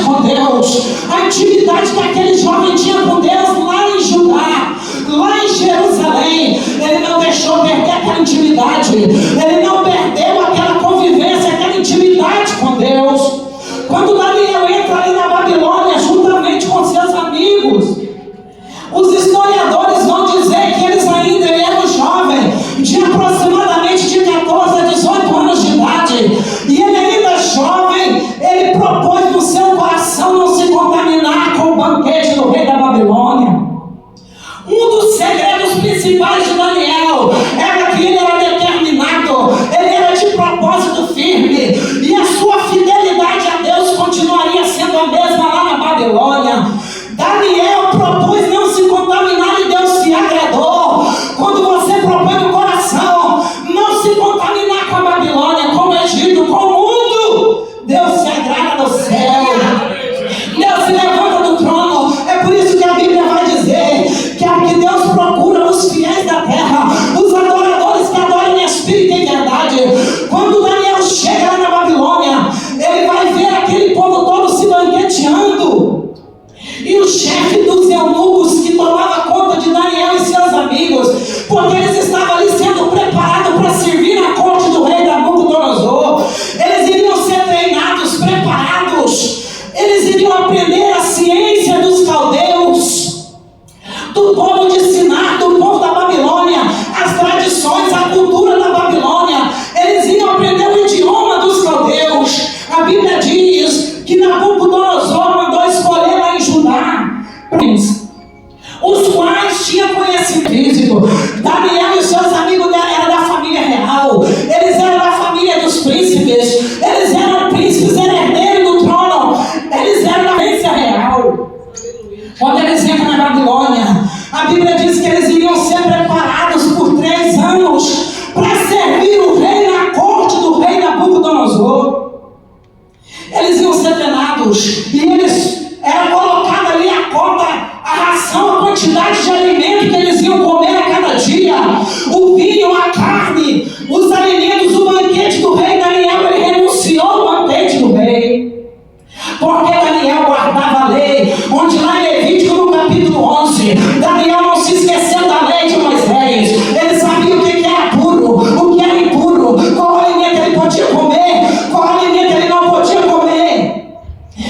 com Deus, a intimidade que aquele jovem tinha com Deus lá em Judá, lá em Jerusalém. Ele não deixou perder aquela intimidade, ele não perdeu aquela convivência, aquela intimidade com Deus. Quando Daniel entra ali na Babilônia, juntamente com seus amigos, os historiadores vão dizer que eles ainda eram jovens, de aproximadamente de 14 a 18 anos de idade, e ele ainda jovem, ele propôs no seu coração não se contaminar com o banquete do rei da Babilônia. Um dos segredos principais de Daniel era que ele era determinado, ele era de propósito firme, e a sua fidelidade a Deus continuaria sendo a mesma lá na Babilônia. Daniel propôs não se contaminar e Deus se agradou. Quando você propõe no coração não se contaminar com a Babilônia, com o Egito, com o mundo, Deus se agrada do céu, Deus se levanta do trono. É por isso que a Bíblia vai dizer que Deus procura os fiéis da terra, os adoradores que adoram em espírito e em verdade. Quando Daniel chega lá na Babilônia, ele vai ver aquele povo todo se banqueteando, e o chefe dos eunucos que tomava conta de Daniel e seus amigos, porque eles estavam ali sendo preparados para servir na corte do rei Nabucodonosor. Eles iriam ser treinados, preparados, eles iriam aprender a ciência dos caldeus, do povo de Sinar, do povo da Babilônia, as tradições, a cultura da Babilônia. Eles iam aprender o idioma dos caldeus. A Bíblia diz que Nabucodonosor mandou escolher lá em Judá os quais tinham conhecimento físico. Daniel e seus amigos eram da família real, eles eram da família dos príncipes, eles eram príncipes, eram herdeiros do trono, eles eram da herança real. Quando eles entram na Babilônia, a Bíblia diz que eles iriam ser preparados por 3 anos para servir o rei na corte do rei Nabucodonosor. Eles iam ser treinados, e eles eram colocados ali a conta, a ração, a quantidade de alimento que eles iam comer a cada dia, o vinho, a carne, os alimentos, o banquete do rei. Daniel, ele renunciou ao banquete do rei, porque Daniel guardava a lei, onde lá em Levítico no capítulo 11, Daniel não se esqueceu da lei de Moisés. Ele sabia o que era puro, o que era impuro, qual alimento ele podia comer, qual alimento ele não podia comer.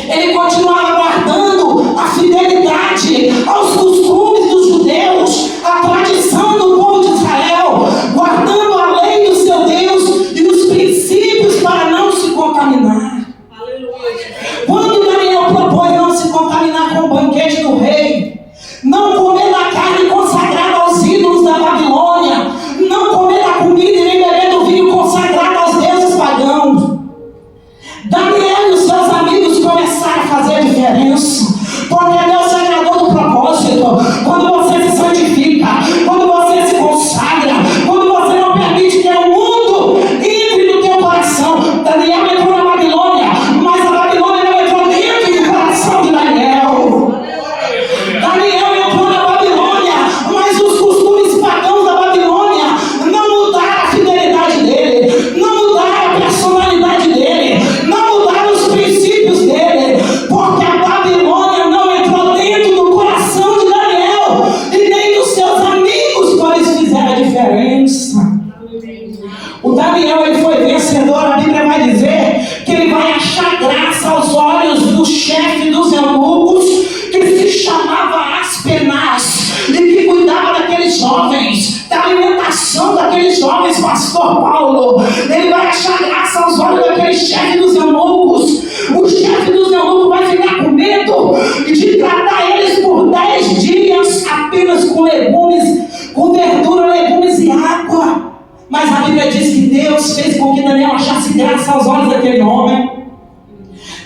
Ele continuava guardando a fidelidade aos costumes dos judeus, a tradição do povo de Israel, guardando a lei do seu Deus e os princípios para não se contaminar. Quando Daniel propôs não se contaminar com o banquete do rei, não comer da carne consagrada aos ídolos da Babilônia, não comer da comida e nem beber do vinho consagrado aos deuses pagãos, Daniel e os seus amigos começaram a fazer a diferença, porque Deus se agradou do propósito. Quando você se santifica, quando você se consagra, quando você não permite que o mundo entre no teu coração. Daniel entrou na Babilônia, mas a Babilônia não entrou dentro do coração de Daniel. Daniel entrou na Babilônia, mas os costumes pagãos da Babilônia não mudaram a fidelidade dele, não mudaram a personalidade dele, não mudaram os princípios dele, porque a Babilônia não entrou dentro do coração de Daniel e nem dos seus amigos, quando eles fizeram a diferença. O Daniel, ele foi vencedor. A Bíblia vai dizer que ele vai achar graça aos olhos do chefe dos eunucos, que se chamava Aspenaz, e que cuidava daqueles jovens, da alimentação daqueles jovens, pastor Paulo. Ele vai achar graça aos olhos daquele chefe dos eunucos. O chefe dos eunucos vai ficar com medo de tratar eles por 10 dias apenas com legumes, com verdura, legumes e água. Mas a Bíblia diz que Deus fez com que Daniel achasse graça aos olhos daquele homem.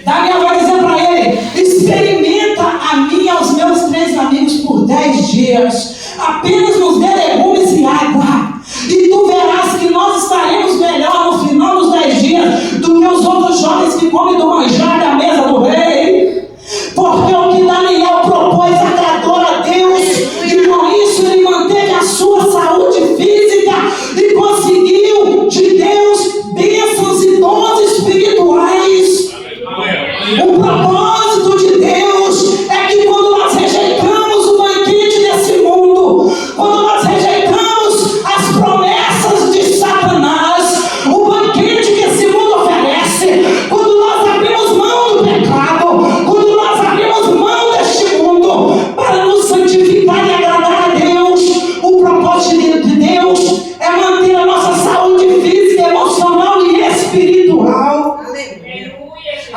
Daniel vai dizer para ele: experimenta a mim e aos meus 3 amigos por 10 dias, apenas nos dê legumes e água, e tu verás que nós estaremos melhor no final dos 10 dias do que os outros jovens que comem do manjar da mesa do rei. Porque o que Daniel propôs agradou a Deus, e por isso ele manteve a sua saúde física e conseguiu de Deus bênçãos e dons espirituais. O propósito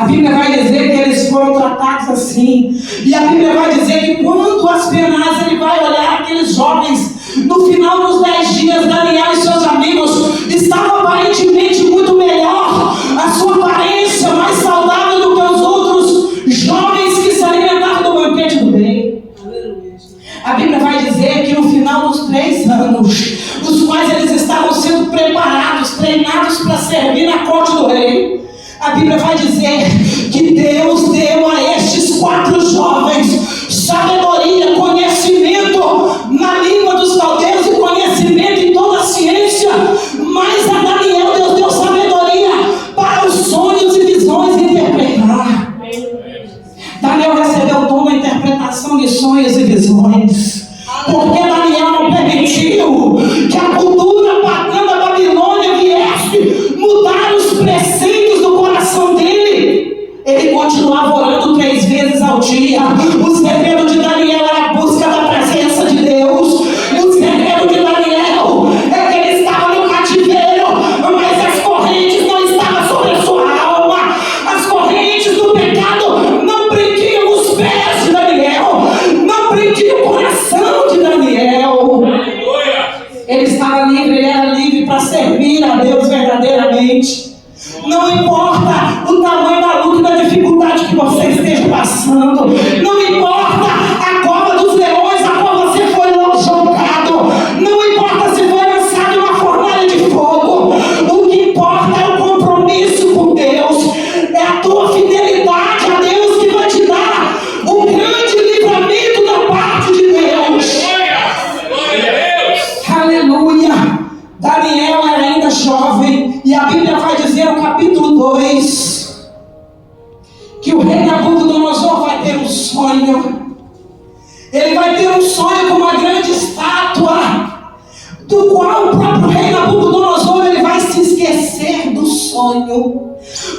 A Bíblia vai dizer que eles foram tratados assim. E a Bíblia vai dizer que quando Aspenaz ele vai olhar aqueles jovens, no final dos 10 dias, Daniel e seus amigos estavam aparentemente muito melhor, a sua aparência mais saudável do que os outros jovens que se alimentavam do banquete do rei. A Bíblia vai dizer que no final dos 3 anos, os quais eles estavam sendo preparados, treinados para servir na corte do rei, a Bíblia vai dizer que Deus deu a estes 4 jovens sabedoria, conhecimento na língua dos caldeus e conhecimento em toda a ciência, mas a Daniel Deus deu sabedoria para os sonhos e visões interpretar. Daniel recebeu o dom da interpretação de sonhos e visões, porque Daniel não permitiu que a cultura pagã da Babilônia viesse mudar os preceitos do coração dele. Ele continuava orando 3 vezes ao dia. O segredo de Daniel era a busca da presença de Deus. O segredo de Daniel é que ele estava no cativeiro, mas as correntes não estavam sobre a sua alma. As correntes do pecado não prendiam os pés de Daniel, não prendiam o coração de Daniel. Ele estava livre, ele era livre para servir a Deus verdadeiramente. Não importa o tamanho da luta e da dificuldade que você esteja passando, não importa a cova dos leões a qual você foi jogado, não importa se foi lançado numa fornalha de fogo, o que importa é o compromisso com Deus, é a tua fidelidade a Deus que vai te dar o grande livramento da parte de Deus. Aleluia! Daniel era ainda jovem, e a Bíblia vai dizer no capítulo 2 que o rei Nabucodonosor vai ter um sonho. Ele vai ter um sonho com uma grande estátua, do qual o próprio rei Nabucodonosor ele vai se esquecer do sonho.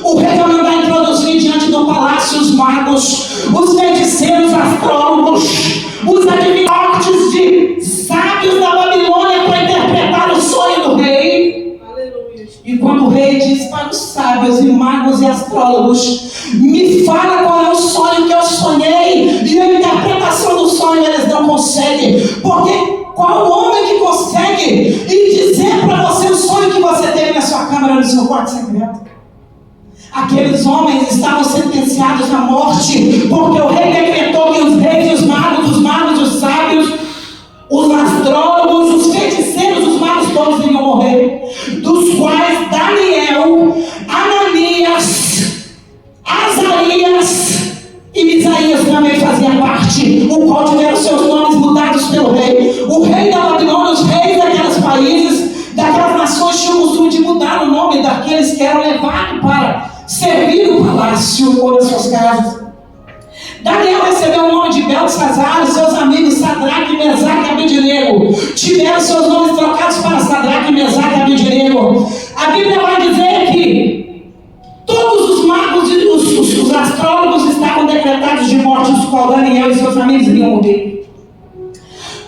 O rei vai mandar introduzir diante do palácio os magos, os feiticeiros, astrólogos, os adivinhantes de sábios da Babilônia para interpretar o sonho do rei. E quando o rei diz para os sábios e magos e astrólogos: me fala qual é o sonho que eu sonhei, e a interpretação do sonho eles não conseguem, porque qual homem que consegue dizer para você o sonho que você teve na sua câmara, no seu quarto secreto? Aqueles homens estavam sentenciados à morte, porque o rei decretou que os reis, os magos, os sábios, os astrólogos, os feiticeiros, os magos todos iriam morrer, dos quais Daniel, Ananias, Azarias e Misaías também faziam parte, o qual tiveram seus nomes mudados pelo rei. O rei da Babilônia, os reis daqueles países, daquelas nações, tinham o costume de mudar o nome daqueles que eram levados para servir no palácio ou nas suas casas. Daniel recebeu o nome de Beltesazar, seus amigos Sadraque, Mesaque e Abednego tiveram seus nomes trocados para Sadraque, Mesaque e Abednego. A Bíblia vai dizer que todos os magos e os astrólogos estavam decretados de morte, os quais Daniel e seus amigos iriam morrer.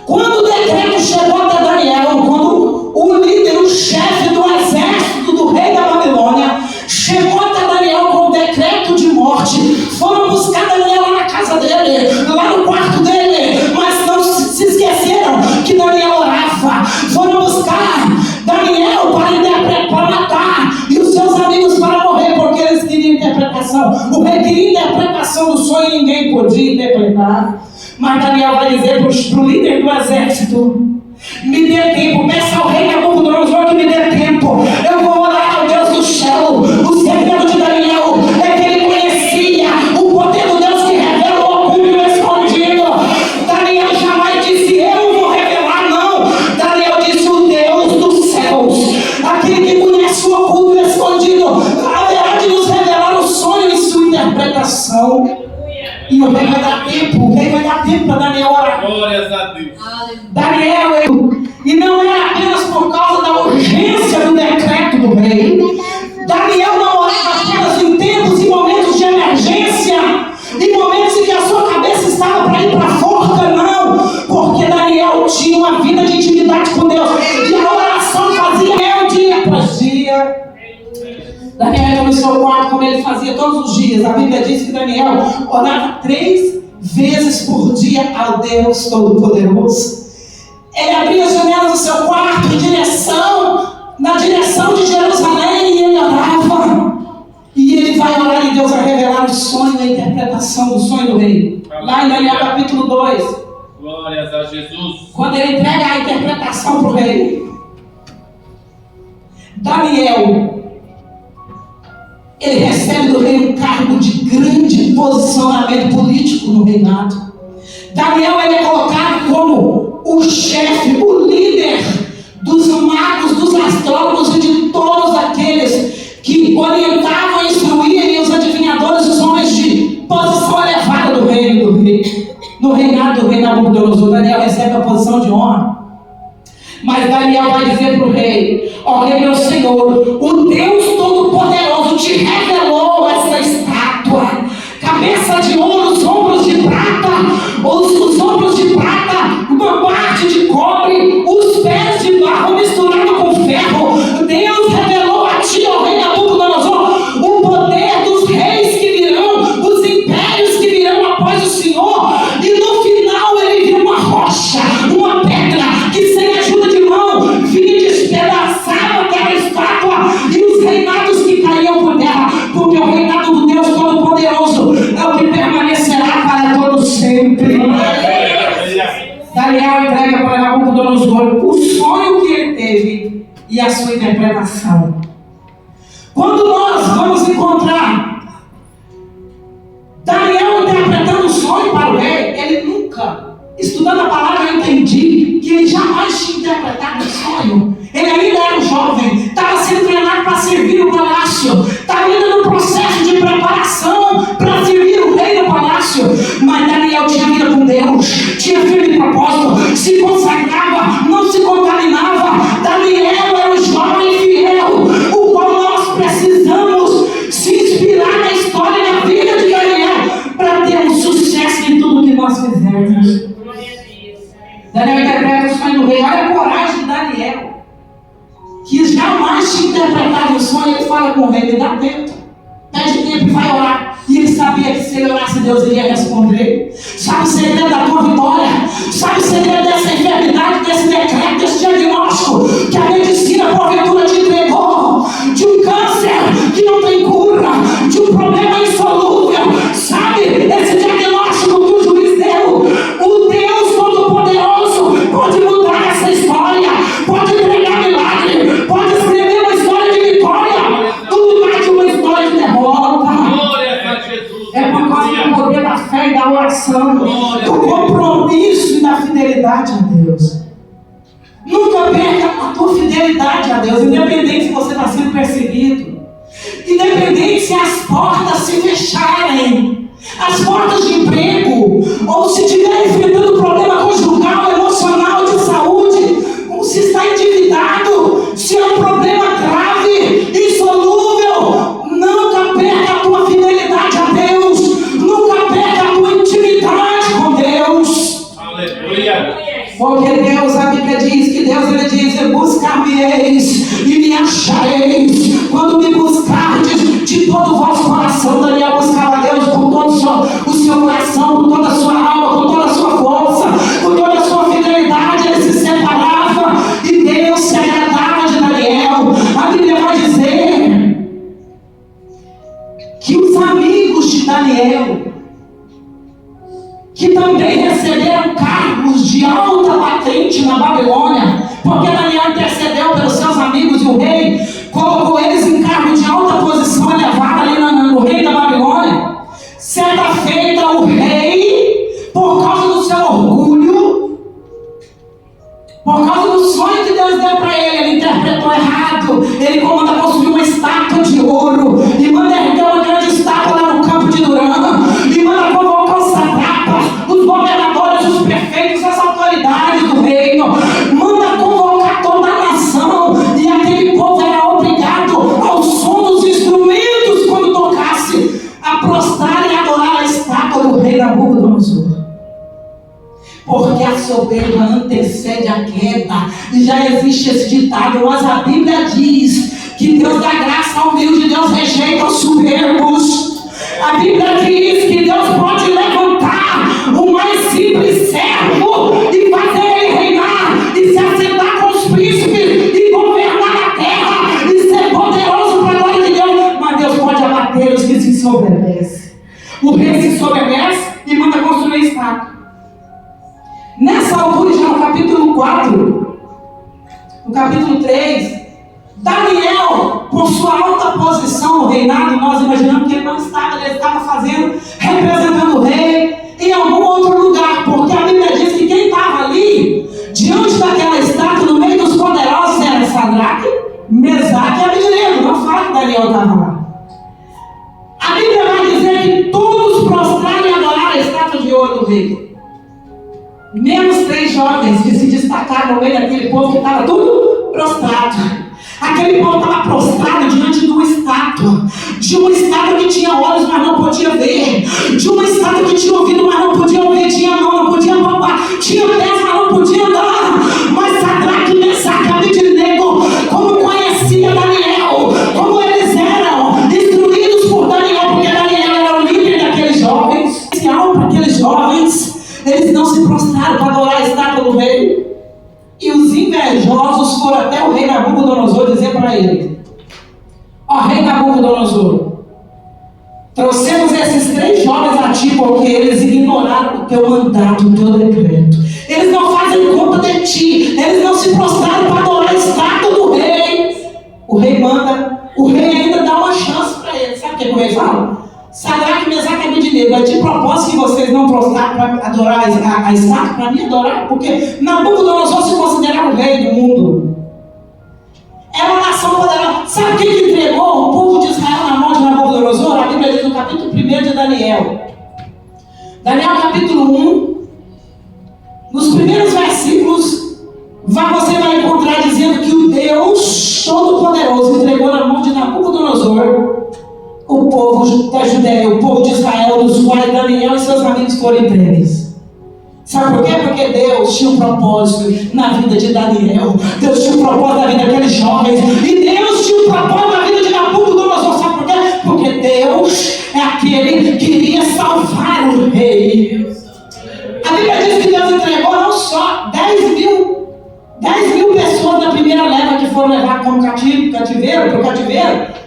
Quando o decreto chegou até Daniel, quando o líder, o chefe do exército do rei da Babilônia chegou até Daniel com o decreto de morte, foram buscar Daniel lá na casa dele, lá no quarto dele, mas não se esqueceram que Daniel orava. Foram buscar Daniel para matar, e os seus amigos para morrer, porque eles queriam interpretação. O rei queria interpretação do sonho e ninguém podia interpretar. Mas Daniel vai dizer para o líder do exército: me dê tempo, peça ao rei Nabucodonosor que me dê tempo, eu vou orar ao Deus do céu. O segredo de Daniel é que ele conhecia o poder do Deus que revela o oculto e o escondido. Daniel jamais disse: eu vou revelar, não. Daniel disse: o Deus dos céus, aquele que conhece o oculto e o escondido, haverá de nos revelar o sonho e sua interpretação. E o rei vai dar tempo para Daniel orar. Glórias a Deus. Daniel, e não era apenas por causa da urgência do decreto do rei. Daniel não orava apenas em tempos e momentos de emergência, em momentos em que a sua cabeça estava para ir para a forca, não, porque Daniel tinha uma vida de intimidade com Deus, e a oração fazia dia após dia. Daniel entrou no seu quarto, como ele fazia todos os dias. A Bíblia diz que Daniel orava 3 vezes por dia ao Deus Todo-Poderoso. Ele abria as janelas do seu quarto na direção de Jerusalém, e ele orava. E ele vai orar e Deus vai revelar o sonho, a interpretação do sonho do rei. Lá em Daniel capítulo 2. Glórias a Jesus. Quando ele entrega a interpretação para o rei, Daniel, ele recebe do rei um cargo de grande posicionamento político no reinado. Daniel, ele é colocado como o chefe, o líder dos magos, dos astrólogos e de todos aqueles que orientavam e instruíam os adivinhadores, os homens de posição elevada do reino do rei. No reinado do rei Nabucodonosor, Daniel recebe a posição de honra. Mas Daniel vai dizer para o rei: ó rei meu senhor, o Deus Todo-Poderoso te revelou essa estátua, cabeça de ouro, os ombros de prata, os ombros de prata, uma parte de cobre, os pés de barro misturado com ferro. Deus revelou a ti, ó rei Nabucodonosor, o poder dos reis que virão, os impérios que virão após o Senhor. E no final ele viu uma rocha, uma pedra que sem ajuda de mão vinha despedaçar aquela estátua e os reinados que caíam por terra, porque o reinado do Deus Todo-Poderoso é o que permanecerá para todo sempre. Daniel entrega para Nabucodonosor o sonho que ele teve e a sua interpretação. Quando nós vamos encontrar Daniel interpretando o sonho para o rei, ele nunca, estudando a palavra, eu entendi que ele jamais tinha interpretado o sonho. Ele ainda era um jovem, estava sendo treinado para servir o palácio, estava ainda no processo de preparação para servir o rei do palácio. Mas Daniel tinha vida com Deus, tinha firme propósito, se consagrava, não se contaminava. Daniel era um jovem fiel, o qual nós precisamos se inspirar na história e na vida de Daniel para termos sucesso em tudo que nós fizermos. Daniel interpreta o sonho do rei. Olha a coragem de Daniel, que jamais tinha interpretado o sonho. Ele fala com o rei: me dá tempo, pede tempo e vai orar. E ele sabia que se ele orasse, Deus iria responder. Sabe o segredo da tua vitória? Sabe o segredo dessa enfermidade, desse decreto, desse diagnóstico que a medicina porventura te entregou? De um câncer que não tem cura, de um problema insolúvel. Sabe esse diagnóstico que o juiz deu? O Deus Todo-Poderoso pode mudar essa história, pode entregar milagre, pode escrever uma história de vitória no lugar de uma história de derrota. É por causa do poder da fé e da oração, do compromisso e da fidelidade a Deus. Nunca perca a tua fidelidade a Deus, independente se você está sendo perseguido, independente se as portas se fecharem, as portas de emprego, ou se estiver enfrentando problema conjugal, emocional, de saúde, ou se está endividado, se é um problema grave, insolúvel. Nunca perca a tua fidelidade a Deus, nunca perca a tua intimidade com Deus. Aleluia. Porque Deus, a Bíblia diz que Deus, ele diz: buscar-me-eis e me achareis quando me buscardes de todo o vosso coração. Daniel buscava Deus com todo o seu coração, com toda a sua alma, com toda a sua força, com toda a sua fidelidade. Ele se separava e Deus se agradava de Daniel. A Bíblia vai dizer que os amigos de Daniel, que também receberam cargos de alta patente na Babilônia, porque Daniel intercedeu pelos seus amigos e o rei colocou eles em cargo de alta posição elevada ali no rei da Babilônia. Certa feita, o rei, por causa do seu orgulho, por causa do sonho que Deus deu para ele, ele interpretou errado. Ele comanda construir uma estátua de ouro e manda erguer uma grande estátua lá no campo de Durã, e manda convocar os satrapas, os governadores, os prefeitos, as autoridades do reino, manda convocar toda a nação, e aquele povo era obrigado ao som dos instrumentos quando tocasse a prostrar e adorar a estátua do rei Nabucodonosor. Porque a soberba antecede a queda. E já existe esse ditado, mas a Bíblia diz que Deus dá graça ao humilde, Deus rejeita os soberbos. A Bíblia diz que Deus pode levantar o mais simples servo e fazer ele reinar e se assentar com os príncipes e governar a terra e ser poderoso para a glória de Deus. Mas Deus pode abater os que se sobrevivem. O rei se sobrevivem e manda construir estátua. Nessa altura, já no capítulo 4, no capítulo 3, Daniel, por sua alta posição no reinado, nós imaginamos que ele não estava, ele estava representando o rei em algum outro lugar, porque a Bíblia diz que quem estava ali, diante daquela estátua, no meio dos poderosos, era Sadraque, Mesaque e Abednego. Não fala que Daniel estava lá. A Bíblia vai dizer que todos prostraram e adoraram a estátua de ouro do rei. Menos 3 jovens que se destacaram no meio daquele povo que estava tudo prostrado. Aquele povo estava prostrado diante de uma estátua que tinha olhos, mas não podia ver, de uma estátua que tinha ouvido, mas não podia ouvir, tinha mão, não podia palpar, tinha pés, mas não podia andar. Mas Sadraque, Mesaque e Abednego, como conhecia Daniel, como eles eram instruídos por Daniel, porque Daniel era o líder daqueles jovens, especial para aqueles jovens. Eles não se prostraram para adorar a estátua do rei. E os invejosos foram até o rei Nabucodonosor dizer para ele: ó rei Nabucodonosor, trouxemos esses 3 jovens a ti porque eles ignoraram o teu mandato, o teu decreto. Eles não fazem conta de ti. Eles não se prostraram para adorar a estátua do rei. O rei manda, o rei ainda dá uma chance para eles. Sabe o que o rei fala? Sadraque, Mesaque e Abednego, é de propósito que vocês não prostraram para adorar a estátua, para mim adorar, porque Nabucodonosor se considerava o rei do mundo. Era uma nação poderosa. Sabe quem que entregou o povo de Israel na mão de Nabucodonosor? A Bíblia diz no capítulo 1 de Daniel. Daniel capítulo 1, nos primeiros versículos, você vai encontrar dizendo que o Deus Todo-Poderoso entregou na mão de Nabucodonosor o povo da Judéia, o povo de Israel, dos quais Daniel e seus amigos foram entregues. Sabe por quê? Porque Deus tinha um propósito na vida de Daniel. Deus tinha um propósito na vida daqueles jovens. E Deus tinha um propósito na vida de Nabucodonosor. Sabe por quê? Porque Deus é aquele que iria salvar o rei. A Bíblia diz que Deus entregou não só 10 mil pessoas da primeira leva que foram levar como cativeiro, para o cativeiro.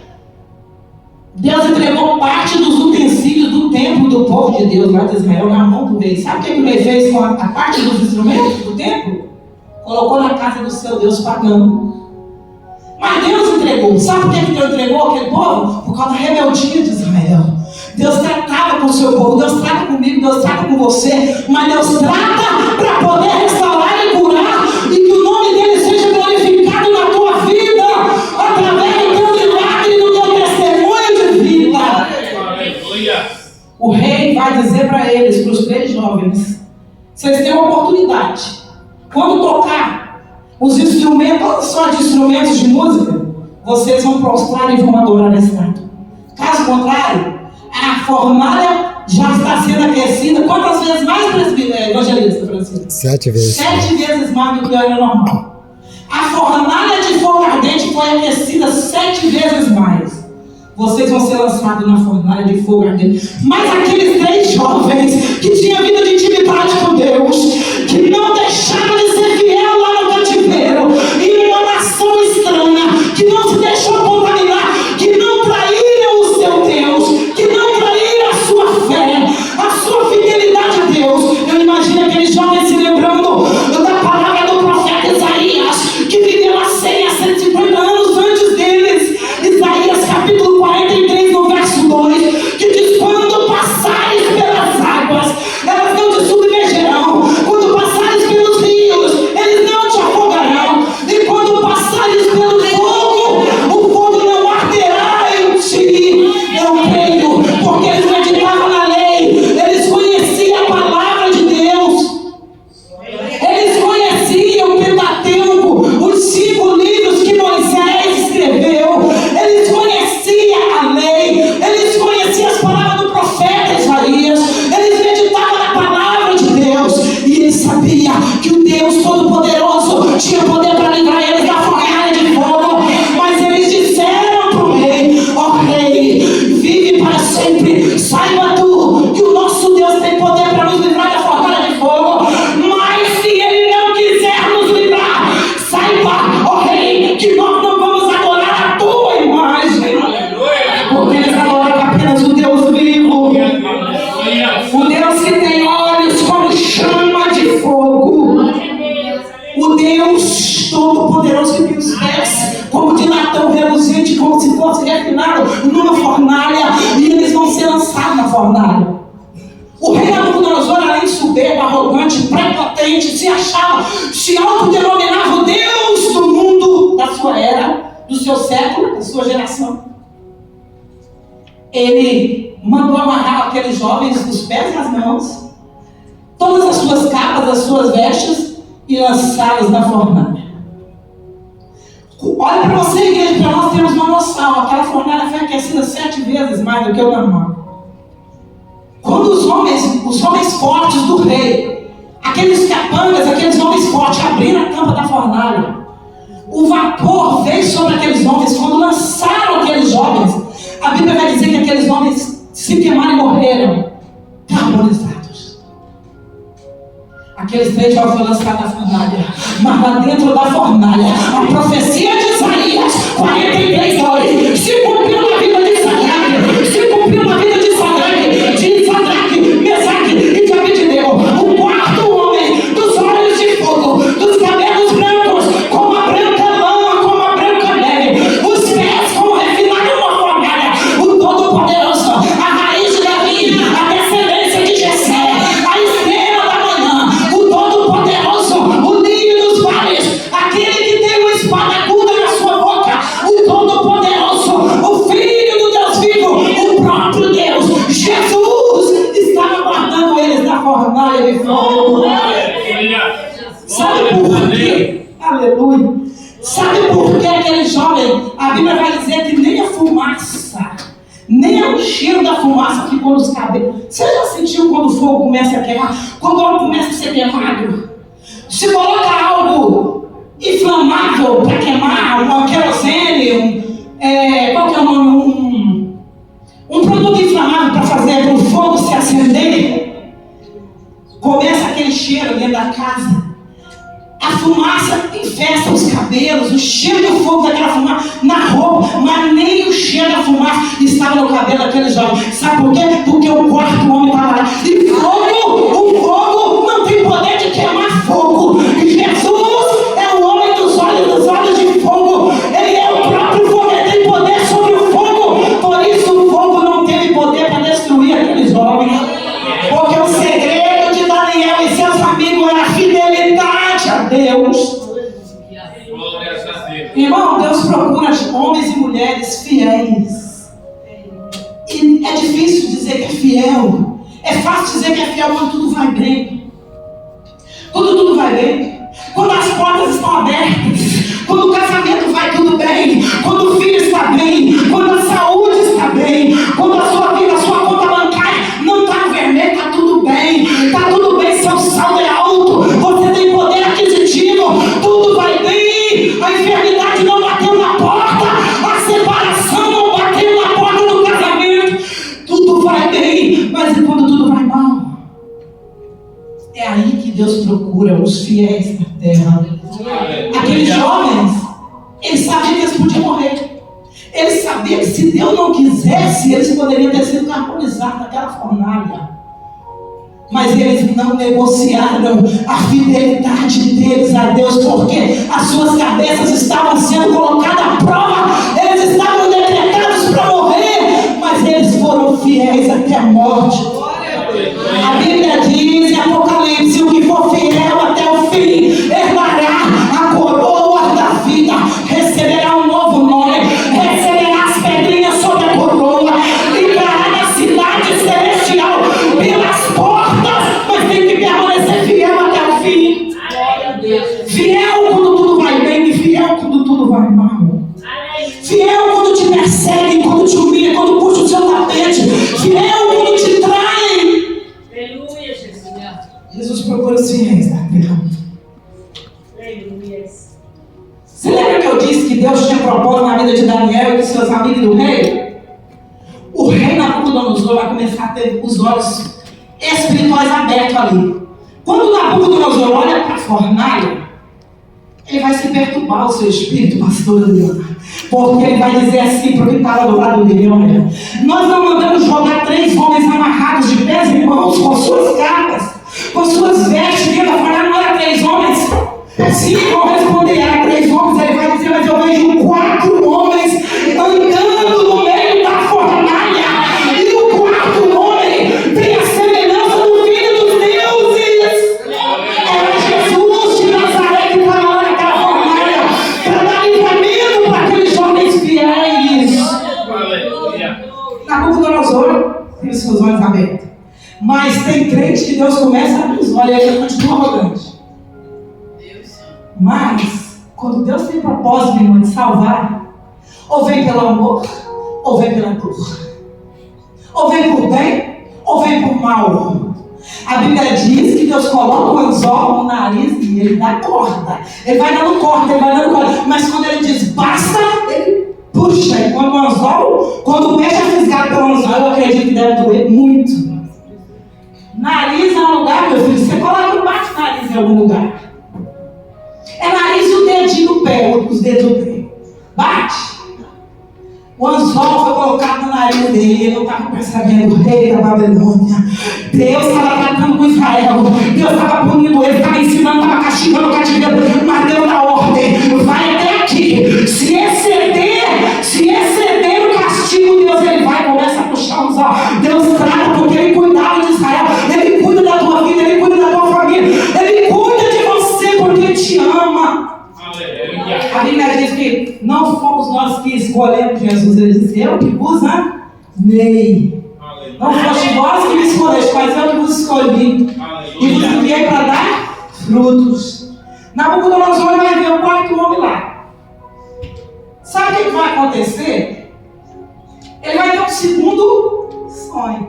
Deus entregou parte dos utensílios do templo do povo de Deus lá de Israel na mão do rei. Sabe o que o rei fez com a parte dos instrumentos do templo? Colocou na casa do seu Deus pagão. Mas Deus entregou. Sabe por que Deus entregou aquele povo? Por causa da rebeldia de Israel. Deus tratava com o seu povo, Deus trata comigo, Deus trata com você, mas Deus trata para poder restaurar e curar e que o nome dele seja glorificado na tua vida através do teu milagre e do teu testemunho de vida. Aleluia. O rei vai dizer para eles, para os 3 jovens: vocês têm uma oportunidade. Quando tocar os instrumentos, não só de instrumentos de música, vocês vão prostrar e vão adorar a estátua. Caso contrário, a fornalha já está sendo aquecida. Quantas vezes mais, evangelista Francisco? 7 vezes. 7 vezes mais do que era normal. A fornalha de fogo ardente foi aquecida 7 vezes mais. Vocês vão ser lançados na fornalha de fogo ardente. Mas aqueles 3 jovens que tinham vida de intimidade com Deus, que não deixaram de ser fiel lá no cativeiro, em uma nação estranha, que não se deixou contaminar, que não traíram o seu Deus, que não traíram a sua fé, a sua fidelidade a Deus. Eu imagino aqueles jovens se lembrando da palavra do profeta Isaías, que viveu há 100 a 150 anos antes deles. Isaías capítulo 43, no verso 2, que diz: quando passares pelas águas, elas não soberbo, arrogante, prepotente, se achava, se autodenominava o Deus do mundo, da sua era, do seu século, da sua geração. Ele mandou amarrar aqueles jovens dos pés e as mãos, todas as suas capas, as suas vestes, e lançá-los na fornalha. Olha para você, igreja, para nós termos uma noção. Aquela fornalha foi aquecida 7 vezes mais do que o normal. Quando os homens fortes do rei, aqueles capangas, aqueles homens fortes, abriram a tampa da fornalha, o vapor veio sobre aqueles homens. Quando lançaram aqueles jovens, a Bíblia vai dizer que aqueles homens se queimaram e morreram carbonizados. Aqueles 3 jovens foram lançados na fornalha, mas lá dentro da fornalha, a profecia de Isaías 43:2 se cumpriu na vida de Sadraque, se cumpriu na vida de Sadraque, Mesaque e de Abednego. O quarto homem, dos olhos de fogo, dos cabelos brancos, como a branca lã, como a branca neve, os pés como refinado numa fornalha, o Todo-Poderoso, a raiz de Davi, a descendência de Jessé, a estrela da manhã, o Todo-Poderoso, o ninho dos vales, aquele que tem uma espada aguda na sua boca, o Todo-Poderoso, o Filho do Deus vivo, o próprio Deus, Jesus, estava guardando eles na fornalha de fogo. Sabe por quê? Aleluia. Sabe por que aquele jovem, a Bíblia vai dizer que nem a fumaça, nem o cheiro da fumaça ficou nos cabelos. Você já sentiu quando o fogo começa a queimar? Quando algo começa a ser queimado? Se coloca algo inflamável para queimar, uma querosene, qual que é o nome? Um produto inflamável para fazer para o fogo se acender. Começa aquele cheiro dentro da casa. A fumaça infesta os cabelos, o cheiro do fogo daquela fumaça na roupa, mas nem o cheiro da fumaça estava no cabelo daquele jovem. Sabe por quê? Porque o quarto homem estava lá. E o fogo não tem poder de queimar fogo. E Jesus é o homem dos olhos de fogo. Ele é o próprio fogo, ele tem poder sobre o fogo. Por isso o fogo não teve poder para destruir aquele jovem. Porque o segredo de Daniel e seus amigos era a fidelidade a Deus. Irmão, Deus procura homens e mulheres fiéis. E é difícil dizer que é fiel. É fácil dizer que é fiel quando tudo vai bem. Quando tudo vai bem. Quando as portas estão abertas. Quando o casamento vai tudo bem. Quando o filho está bem. Quando a saúde está bem. Quando a sua vida, a sua conta bancária não está no vermelho, está tudo bem. Está tudo bem, seu saldo é alto. Você tem poder aquisitivo. Tudo vai bem. A enfermidade não bateu na porta. A separação não bateu na porta do casamento. Tudo vai bem. Mas e quando tudo vai mal? É aí que Deus procura os fiéis da terra. Aqueles jovens, eles sabiam que eles podiam morrer. Eles sabiam que se Deus não quisesse, eles poderiam ter sido carbonizados naquela fornalha. Mas eles não negociaram a fidelidade deles a Deus, porque as suas cabeças estavam sendo colocadas à prova. Eles estavam decretados para morrer, mas eles foram fiéis até a morte. A Bíblia diz em Apocalipse: o que for fiel até o fim herdará a coroa da vida, receberá um novo nome, receberá as pedrinhas sobre a coroa, entrará na cidade celestial pelas portas, mas tem que permanecer fiel até o fim. Fiel quando tudo vai bem e fiel quando tudo vai mal. Fiel quando te perseguem, quando te humilham, quando puxa o seu tapete. Fiel quando te traem. Aleluia, Jesus. Jesus procura os fiéis da terra. Aleluia. Você lembra que eu disse que Deus tinha propósito na vida de Daniel e de seus amigos do rei? O rei Nabucodonosor vai começar a ter os olhos espirituais abertos ali. Quando Nabucodonosor olha para a fornalha, ele vai se perturbar o seu espírito, pastor Leona. Porque ele vai dizer assim para quem estava do lado dele: olha, nós não mandamos jogar 3 homens amarrados de pés e mãos com suas capas, com suas vestes dentro da fornalha. Não era 3 homens? Sim, vão responder, era 3 homens. Ele vai dizer: mas eu vejo 4 homens andando no meio da fornalha. E o 4º homem tem a semelhança do Filho dos Deuses. olhos abertos. Mas tem crente que Deus começa a abrir os olhos e ele continua arrogante. Mas, quando Deus tem propósito, meu irmão, de salvar, ou vem pelo amor, ou vem pela dor. Ou vem por bem, ou vem por mal. A Bíblia diz que Deus coloca o anzol no nariz e ele dá corda. Ele vai dando corda, ele vai dando corda. Mas quando ele diz basta, ele puxa. E quando o anzol, quando o peixe é fisgado pelo anzol, eu acredito que deve doer muito. Nariz é um lugar, meu filho, você coloca, bate o nariz em algum lugar. É nariz e o dedinho do pé, os dedos do pé. Bate. O anzol foi colocado no nariz dele, ele não estava percebendo o rei da Babilônia. Deus estava tratando com Israel, Deus estava punindo ele, estava ensinando, estava castigando o cativeiro, mas Deus dá ordem, vai até aqui. Se exceder o castigo, Deus ele vai, começa a puxar o anzol. Deus trata porque ele cuidava de Israel, ele cuida da tua vida, ele cuida da tua família, ele cuida de você porque ele te ama. A Bíblia diz que não fomos nós que escolhemos Jesus. Ele disse, eu que vos amei. Não foste vós que me escolheste, mas eu que vos escolhi. E vos enviei para dar frutos. Nabucodonosor vai ver o quarto homem lá. Sabe o que vai acontecer? Ele vai ter um segundo sonho.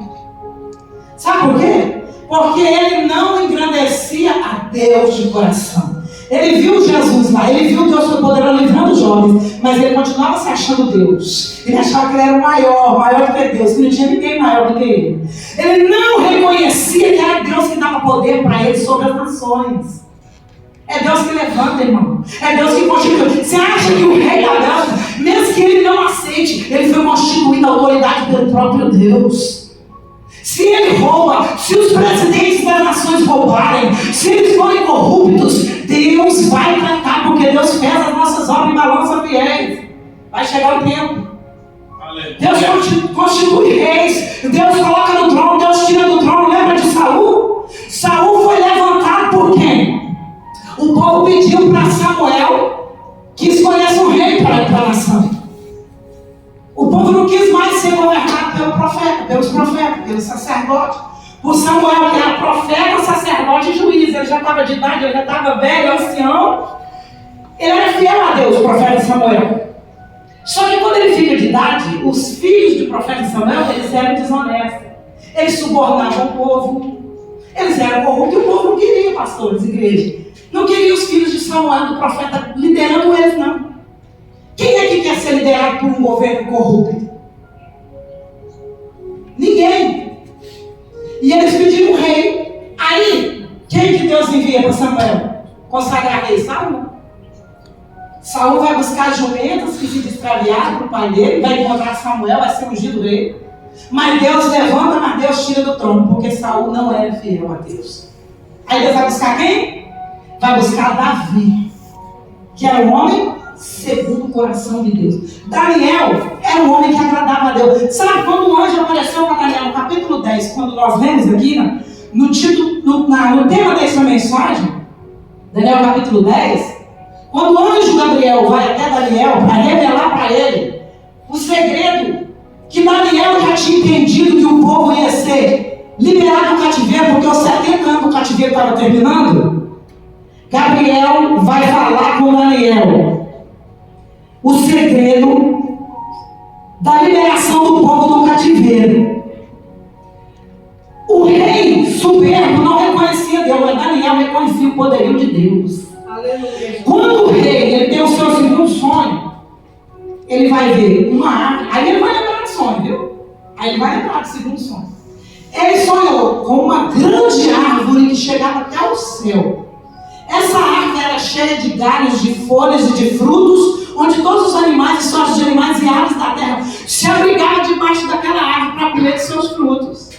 Sabe por quê? Porque ele não engrandecia a Deus de coração. Ele viu Jesus lá, ele viu Deus poderoso livrando os jovens, mas ele continuava se achando Deus. Ele achava que ele era o maior do que Deus, que não tinha ninguém maior do que ele. Ele não reconhecia que era Deus que dava poder para ele sobre as nações. É Deus que levanta, irmão. É Deus que constitui. Você acha que o rei da Bélgica, mesmo que ele não aceite, ele foi constituído a autoridade pelo próprio Deus. Se ele rouba, se os presidentes das nações roubarem, se eles forem corruptos, Deus vai tratar, porque Deus pesa as nossas obras em balança fiéis. Vai chegar o tempo. Deus constitui reis, Deus coloca no trono, Deus tira do trono. Lembra de Saul? Saul foi levantado por quem? O povo pediu para Samuel que escolhesse um rei para a nação. O povo não quis mais ser governado pelos profetas, pelos sacerdotes. Por Samuel, que era profeta, sacerdote e juiz. Ele já estava de idade, ele já estava velho, ancião. Ele era fiel a Deus, o profeta Samuel. Só que quando ele fica de idade, os filhos do profeta Samuel, eles eram desonestos. Eles subornavam o povo. Eles eram corruptos e o povo não queria pastores, igreja. Não queria os filhos de Samuel, do profeta, liderando eles, não. Quem é que quer ser liderado por um governo corrupto? Ninguém. E eles pediram um rei. Aí, quem que Deus envia para Samuel? Consagrar rei, Saul. Saul vai buscar jumentas que se extraviaram para o pai dele, vai encontrar Samuel, vai ser ungido rei. Mas Deus levanta, mas Deus tira do trono, porque Saul não era fiel a Deus. Aí Deus vai buscar quem? Vai buscar Davi, que era um homem segundo o coração de Deus. Daniel era um homem que agradava a Deus. Sabe quando o anjo apareceu para Daniel no capítulo 10, quando nós lemos aqui, no tema dessa mensagem, Daniel capítulo 10, quando o anjo Gabriel vai até Daniel para revelar para ele o segredo que Daniel já tinha entendido que o povo ia ser liberado do cativeiro, porque os 70 anos do cativeiro estavam terminando, Gabriel vai falar com Daniel o segredo da liberação do povo do cativeiro. O rei soberbo não reconhecia Deus, mas Daniel reconhecia o poderio de Deus. Aleluia. Quando o rei ele tem o seu segundo sonho, ele vai ver uma árvore, aí ele vai lembrar do sonho, viu? Aí ele vai lembrar do segundo sonho. Ele sonhou com uma grande árvore que chegava até o céu. Essa árvore era cheia de galhos, de folhas e de frutos, onde todos os animais e sortes de animais e aves da terra se abrigavam debaixo daquela árvore para comer de seus frutos.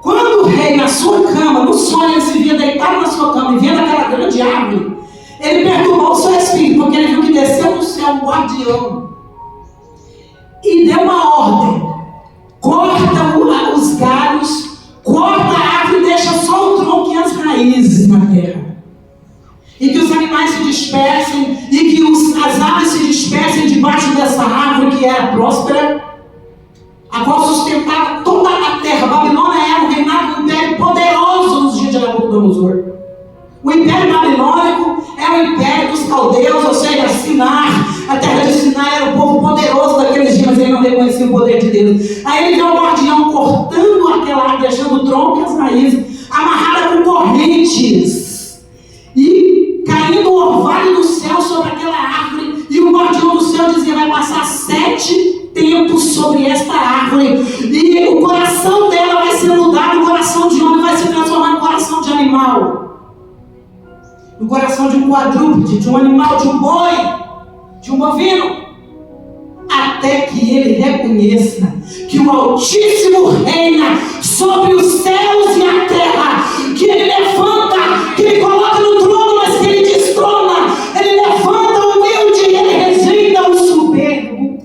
Quando o rei, na sua cama, no sonho, ele se via deitado na sua cama e vendo aquela grande árvore, ele perturbou o seu espírito, porque ele viu que desceu do céu um guardião e deu uma ordem: corta os galhos, corta a árvore e deixa só o tronco e as raízes na terra. E que os animais se dispersem, e que as aves se dispersem debaixo dessa árvore que era próspera. a qual sustentava toda a terra. Babilônia era um reinado, um império poderoso nos dias de Nabucodonosor. O Império Babilônico era o Império dos Caldeus, ou seja, Sinar. A terra de Sinar era o povo poderoso daqueles dias, mas ele não reconhecia o poder de Deus. Aí ele viu o guardião cortando aquela árvore, deixando o tronco e as raízes, amarrada com correntes, e caindo o orvalho do céu sobre aquela árvore. E o guardião do céu dizia: vai passar 7 tempos sobre esta árvore, e o coração dela vai ser mudado, o coração de homem vai se transformar no coração de animal. No coração de um quadrúpede, de um animal, de um boi, de um bovino, até que ele reconheça que o Altíssimo reina sobre os céus e a terra, que ele levanta, que ele coloca no trono, mas que ele destrona, ele levanta o humilde e ele rejeita o soberbo.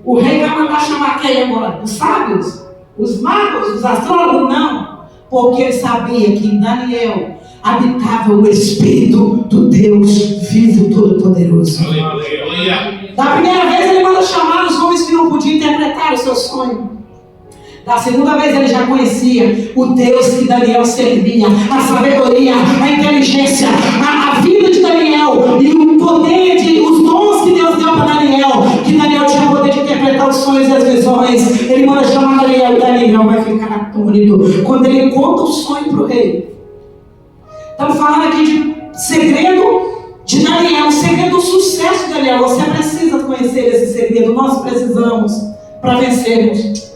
O rei vai mandar chamar quem agora? Os sábios? Os magos? Os astrólogos? Não, porque ele sabia que em Daniel habitava o Espírito do Deus vivo Todo-Poderoso. Da primeira vez ele manda chamar os homens que não podiam interpretar o seu sonho. Da segunda vez ele já conhecia o Deus que Daniel servia, a sabedoria, a inteligência, a vida de Daniel e o poder, os dons que Deus deu para Daniel, que Daniel tinha o poder de interpretar os sonhos e as visões. Ele manda chamar Daniel e Daniel vai ficar atônito quando ele conta o sonho para o rei. Estamos falando aqui de segredo de Daniel, o segredo do sucesso de Daniel. Você precisa conhecer esse segredo, nós precisamos para vencermos.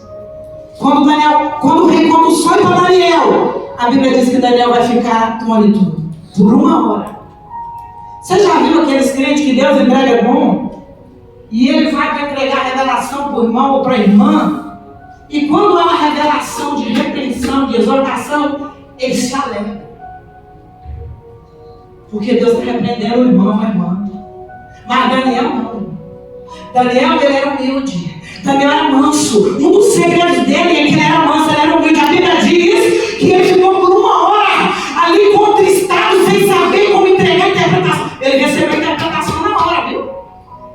Quando o rei conta o sonho para Daniel, a Bíblia diz que Daniel vai ficar atônito por 1 hora. Você já viu aqueles crentes que Deus entrega bom? E ele vai para entregar a revelação para o irmão ou para a irmã? E quando é uma revelação de repreensão, de exortação, ele se alegra. Porque Deus está repreendendo o irmão ou a irmã. Mas Daniel não. Daniel, ele era humilde. Daniel era manso. Um dos segredos dele é que ele era manso, ele era humilde. A Bíblia diz que ele ficou por 1 hora ali contristado, sem saber como entregar a interpretação. Ele recebeu a interpretação na hora, viu?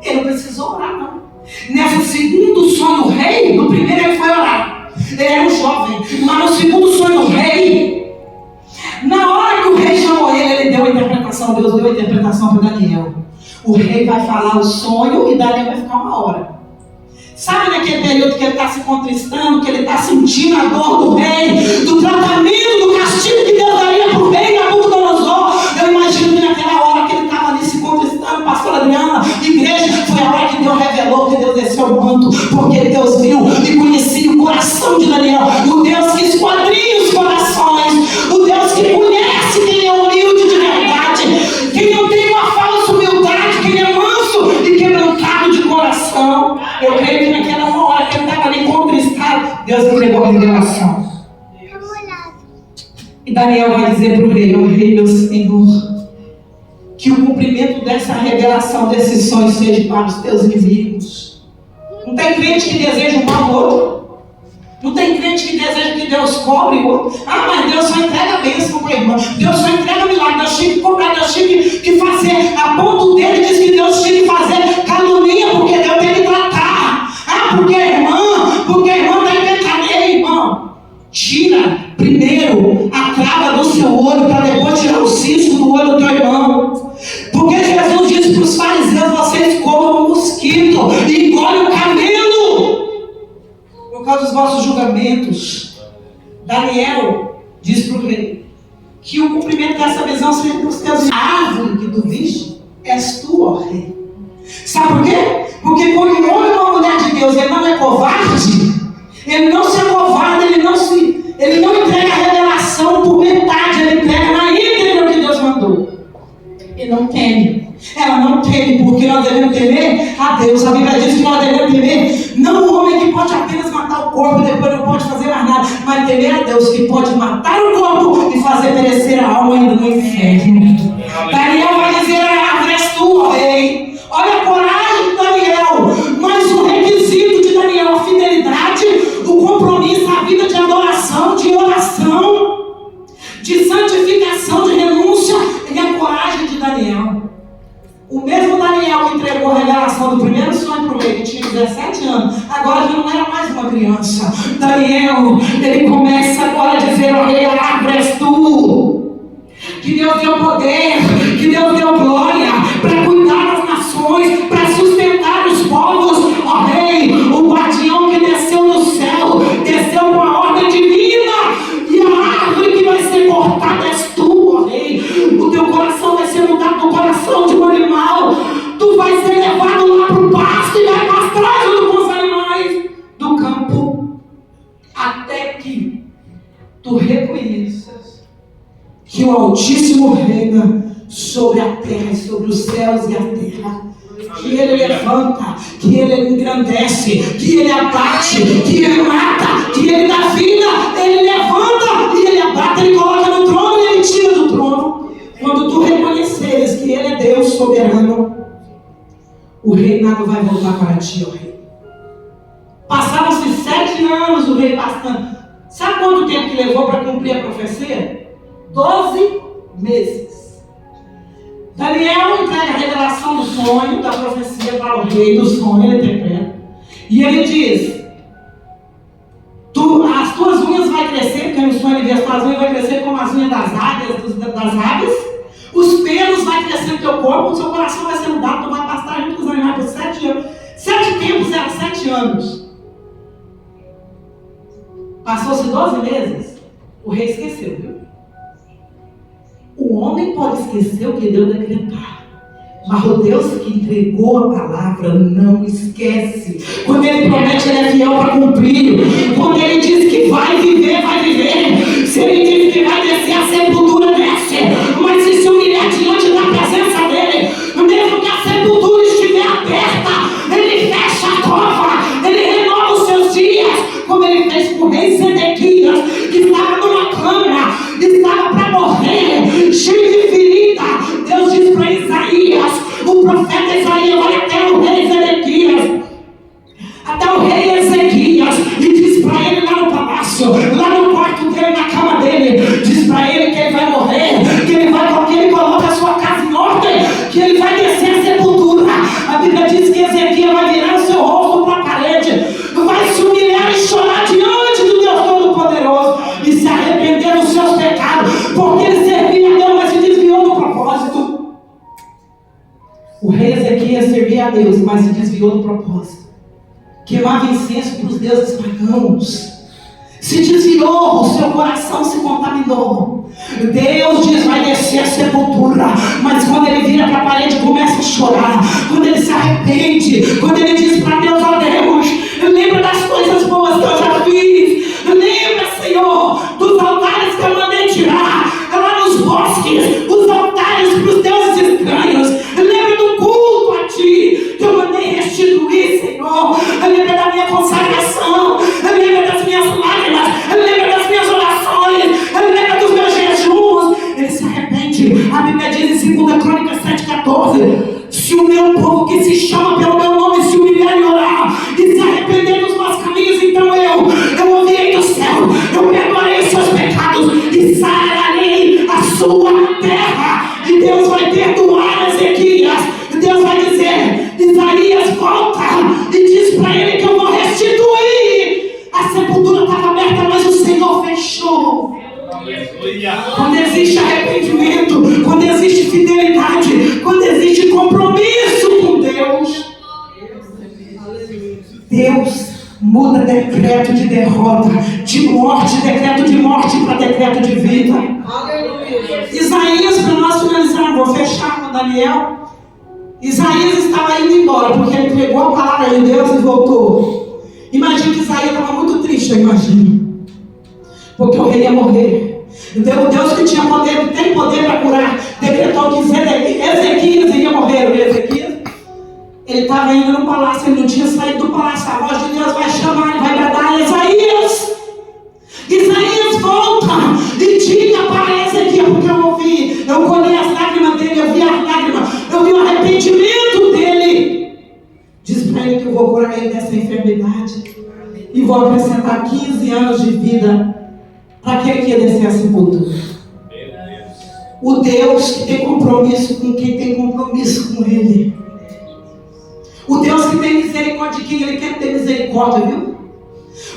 Ele não precisou orar, não. Nesse segundo sonho do rei, no primeiro ele foi orar. Ele era um jovem. Mas no segundo sonho do rei, na hora que o rei chamou ele deu a interpretação. Deus deu a interpretação para Daniel. O rei vai falar o sonho e Daniel vai ficar 1 hora. Sabe naquele período que ele está se contristando, que ele está sentindo a dor do rei, do tratamento, do castigo que Deus daria para o rei Nabucodonosor? Eu imagino que naquela hora que ele estava ali se contristando, pastor Adriana, igreja, foi a hora que Deus revelou que Deus desceu o manto, porque Deus viu e conhecia o coração de Daniel, o Deus que esquadrinha os corações, o Deus que conhece quem é humilde de verdade, quem não tem uma falsa humildade, quem é manso e quebrantado de coração. Eu creio que naquela hora que ele estava ali contristado, Deus entregou a revelação. E Daniel vai dizer para o rei: ó rei, meu Senhor, que o cumprimento dessa revelação, desse sonho, seja para os teus inimigos. Não tem crente que deseja um mal ao outro. Não tem crente que deseja que Deus cobre o outro. Ah, mas Deus só entrega a bênção para o irmão. Deus só entrega milagre. Deus tinha que cobrar, Deus tinha que fazer. A ponto dele diz que Deus tinha que fazer calúnia, porque Deus tem que tratar. Ah, porque a irmã está em pecado. Ei, irmão, tira primeiro a trava do seu olho para depois tirar o cisco do olho do teu irmão. Porque Jesus disse para os fariseus: vocês comam um mosquito e engolem o camelo por causa dos vossos julgamentos. Daniel diz para o rei que o cumprimento dessa visão seja para os teus. A árvore que tu viste és tu, ó rei. Sabe por quê? Porque quando o homem ou a mulher de Deus, ele não é covarde, ele não se acovarda, ele não entrega a revelação por metade, ele entrega na íntegra o que Deus mandou. Ele não teme. Ela não teme, porque nós devemos temer a Deus. A Bíblia diz que nós devemos temer não o homem que pode apenas matar o corpo e depois não pode fazer mais nada, mas temer a Deus que pode matar o corpo e fazer perecer a alma ainda no inferno. Daniel vai dizer: a árvore és tu, ó rei. Olha a coragem de Daniel, mas o requisito de Daniel, a fidelidade, o compromisso, a vida de adoração, de oração, de santificação, de renúncia e a coragem de Daniel. O mesmo Daniel que entregou a revelação do primeiro sonho para o rei, que tinha 17 anos, agora já não era mais uma criança. Daniel, ele começa agora a dizer: ó rei, a árvore és tu. Que Deus deu poder, que Deus deu glória para cuidar das nações, para sustentar os povos. Ó rei, o guardião que desceu do céu, desceu com a ordem divina, e a árvore que vai ser cortada és tu, ó rei. O teu coração vai ser mudado do coração de um animal. Tu vai ser levado lá para o pasto e vai pastrar junto com os animais do campo, até que tu reconheças que o Altíssimo reina sobre a terra e sobre os céus e a terra. Que ele levanta, que ele engrandece, que ele abate, que ele mata, que ele dá vida. Ele levanta e ele abate, ele coloca no trono e ele tira do trono. Quando tu reconheceres que ele é Deus soberano, o reinado vai voltar para ti, ó rei. Passaram-se 7 anos o rei pastando. Sabe quanto tempo que levou para cumprir a profecia? 12 meses. Daniel entrega a revelação do sonho, da profecia para o rei, do sonho, ele interpreta. E ele diz: as tuas unhas vão crescer, porque no sonho ele vê as tuas unhas vão crescer como as unhas das aves. Os pelos vão crescer no teu corpo, o seu coração vai ser mudado, tu vai pastar junto com os animais por 7 anos. 7 tempos eram 7 anos. Passou-se 12 meses, o rei esqueceu, viu? O homem pode esquecer o que Deus decretar, mas o Deus que entregou a palavra não esquece. Quando ele promete, ele é fiel para cumprir. Quando ele diz que vai viver, vai viver. Se ele diz que vai descer, a sepultura desce. Mas se humilhar diante da presença dele, mesmo que a sepultura estiver aberta, ele fecha a cova, ele renova os seus dias, como ele fez com o rei Zedequias, que estava numa câmara, estava para morrer, cheio de ferida. Deus diz para Isaías, o profeta Isaías, olha até o rei Zedequias, até o rei Ezequias, e diz para ele lá no palácio, lá no quarto dele, na cama dele, diz para ele que ele vai morrer, que ele coloca a sua casa em ordem, que ele vai descer a sepultura. A Bíblia diz que Ezequias vai virar o seu rosto para a parede, vai se humilhar e chorar diante do Deus Todo-Poderoso e se arrepender dos seus pecados, porque ele servia a Deus, mas se desviou do propósito. O rei Ezequias servia a Deus, mas se desviou do propósito. Queimava incenso para os deuses pagãos. Se desviou, o seu coração se contaminou. Deus diz: vai descer a sepultura. Mas quando ele vira para a parede, começa a chorar. Quando ele se arrepende, quando ele diz para Deus: ó Deus, lembra das coisas boas que eu já fiz. Lembra, Senhor, dos altares que eu mandei tirar lá nos bosques, os altares para os deuses estranhos. Lembra do culto a ti que eu mandei restituir, Senhor. Lembra da minha consagração. Lembra das minhas lágrimas. Lembra das minhas orações. Lembra dos meus jejuns. Ele se arrepende. A Bíblia diz em 2 Crônicas 7,14: se o meu povo que se chama pelo meu nome se humilhar e orar e se arrepender dos maus caminhos, então eu ouvirei do céu, eu perdoarei os seus pecados e sararei a sua terra. E Deus vai perdoar Ezequias. Deus vai dizer: Isaías, volta e diz para ele que eu vou restituir. A sepultura estava aberta, mas o Senhor fechou. Quando existe arrependimento, quando existe fidelidade, quando existe compromisso com Deus, Deus muda decreto de derrota, de morte, decreto de morte para decreto de vida. Isaías, para nós finalizarmos, vou fechar com Daniel. Isaías estava indo embora porque ele pegou a palavra de Deus e voltou. Imagina que Isaías estava muito triste, eu imagino, porque o rei ia morrer. Então o Deus que tinha poder, que tem poder para curar, decretou que Ezequias iria morrer. O Ezequias, ele estava indo no palácio, ele não tinha saído do palácio. A voz de Deus vai chamar, ele vai bradar: Isaías, Isaías, volta e diga para Ezequias, porque eu colhi as lágrimas dele, eu vi as lágrimas, eu vi o arrependimento dele. Diz para ele que eu vou curar ele dessa enfermidade e vou acrescentar 15 anos de vida para aquele que ia descer a sepultura. O Deus que tem compromisso com quem tem compromisso com ele. O Deus que tem misericórdia de quem Ele quer ter misericórdia, viu?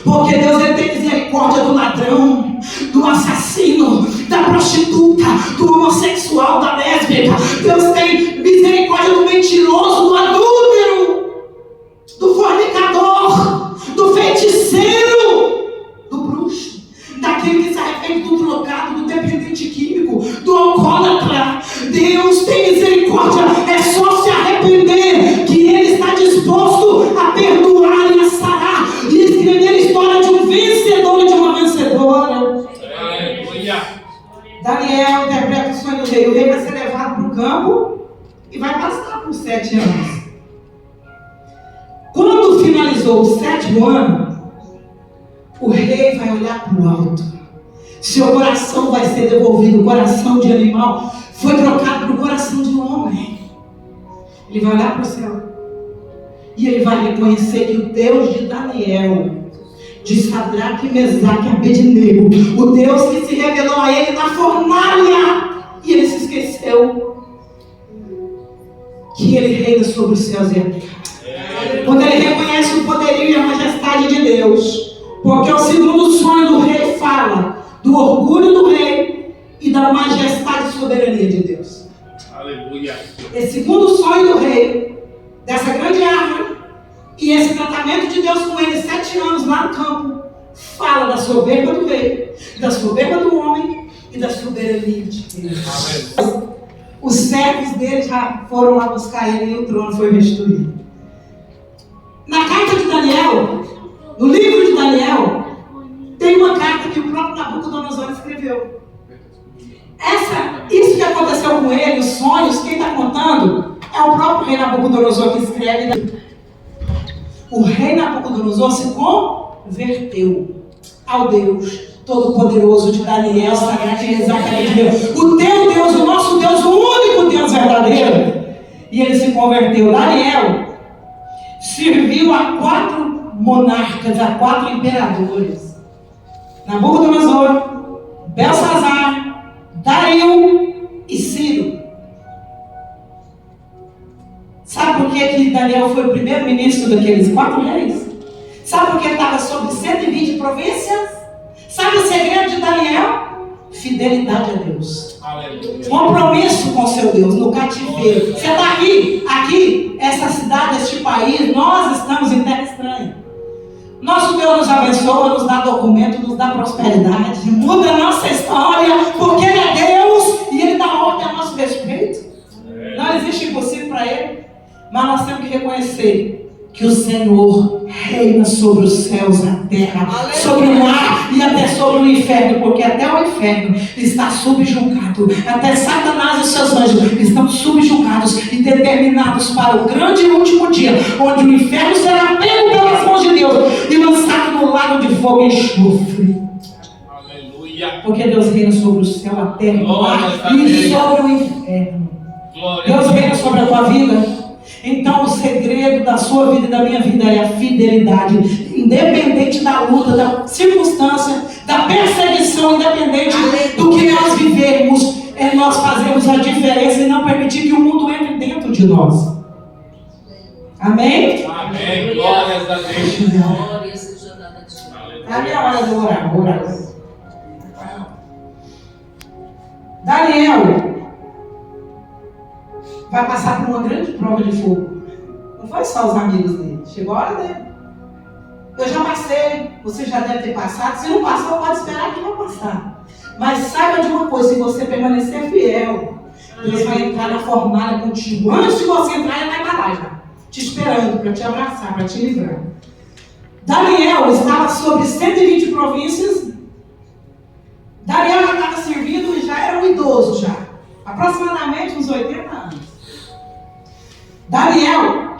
Porque Deus, Ele tem misericórdia do ladrão, do assassino, da prostituta, do homossexual, da lésbica. Deus tem misericórdia do mentiroso, do adúltero, do fornicador, do feiticeiro, do bruxo, daquele que se arrepende do drogado, do dependente químico, do alcoólatra. Deus tem misericórdia, é só se arrepender que Ele está disposto a perdoar e a sarar e escrever a história de um vencedor e de uma vencedora. Daniel interpreta o sonho do rei. O rei vai ser levado para o campo e vai passar por 7 anos. Quando finalizou o 7º ano, o rei vai olhar para o alto. Seu coração vai ser devolvido. O coração de animal foi trocado para o coração de homem. Ele vai olhar para o céu e ele vai reconhecer que o Deus de Daniel, de Sadraque, Mesaque e Abednego, o Deus que se revelou a ele na fornalha, e ele se esqueceu que ele reina sobre os céus e a terra. Quando ele reconhece o poderio e a majestade de Deus, porque o segundo sonho do rei fala do orgulho do rei e da majestade e soberania de Deus. Aleluia. Esse segundo sonho do rei, dessa grande árvore, e esse tratamento de Deus com ele 7 anos lá no campo, fala da soberba do rei, da soberba do homem e da soberania de Deus. Os servos dele já foram lá buscar ele e o trono foi restituído. Na carta de Daniel, no livro de Daniel, tem uma carta que o próprio Nabucodonosor escreveu. Isso que aconteceu com ele, os sonhos, quem está contando é o próprio rei Nabucodonosor que escreve. O rei Nabucodonosor se converteu ao Deus Todo-Poderoso de Daniel, Sadraque, Mesaque e Abednego. O teu Deus, o nosso Deus, o único Deus verdadeiro. E ele se converteu. Daniel serviu a 4 monarcas, a 4 imperadores: Nabucodonosor, Belsazar, Dario e Ciro. Sabe por que Daniel foi o primeiro ministro daqueles 4 reis? Sabe por que ele estava sobre 120 províncias? Sabe o segredo de Daniel? Fidelidade a Deus. Aleluia. Compromisso com seu Deus no cativeiro. Você está aqui, essa cidade, este país, nós estamos em terra estranha. Nosso Deus nos abençoa, nos dá documento, nos dá prosperidade, muda a nossa história, porque Ele é Deus e Ele dá ordem a nosso respeito. Não existe impossível para Ele, mas nós temos que reconhecer que o Senhor reina sobre os céus, a terra, aleluia, sobre o mar e até sobre o inferno, porque até o inferno está subjugado, até Satanás e seus anjos estão subjugados e determinados para o grande e último dia, onde o inferno será pego pelas mãos de Deus e lançado no lago de fogo e enxofre. Aleluia. Porque Deus reina sobre o céu, a terra, o mar e sobre o inferno. Deus reina sobre a tua vida. Então o segredo da sua vida e da minha vida é a fidelidade. Independente da luta, da circunstância, da perseguição, independente do que nós vivemos, é nós fazermos a diferença e não permitir que o mundo entre dentro de nós. Amém? Amém. Glórias a Deus. Glória seja dada a ti. É a minha hora de orar. Daniel vai passar por uma grande prova de fogo. Não foi só os amigos dele, chegou a hora dele. Eu já passei, você já deve ter passado. Se não passou, pode esperar que vai passar. Mas saiba de uma coisa: se você permanecer fiel, Deus vai entrar na fornalha contigo. Antes de você entrar, Ele vai estar lá já, te esperando para te abraçar, para te livrar. Daniel estava sobre 120 províncias. Daniel já estava servindo e já era um idoso já, aproximadamente uns 80 anos. Daniel,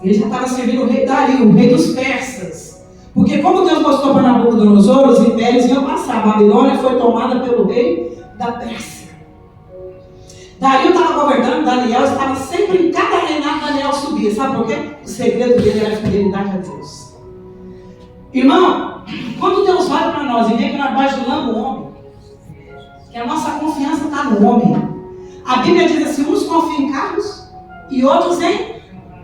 ele já estava servindo o rei Dario, o rei dos persas. Porque como Deus mostrou para Nabucodonosor, os impérios iam passar. A Babilônia foi tomada pelo rei da Pérsia. Dario estava governando, Daniel estava sempre, em cada reinado Daniel subia. Sabe por quê? O segredo dele era a fidelidade a Deus. Irmão, quando Deus olha para nós e vê que nós bajulamos o homem, que a nossa confiança está no homem. A Bíblia diz assim: uns confiam em carros e outros em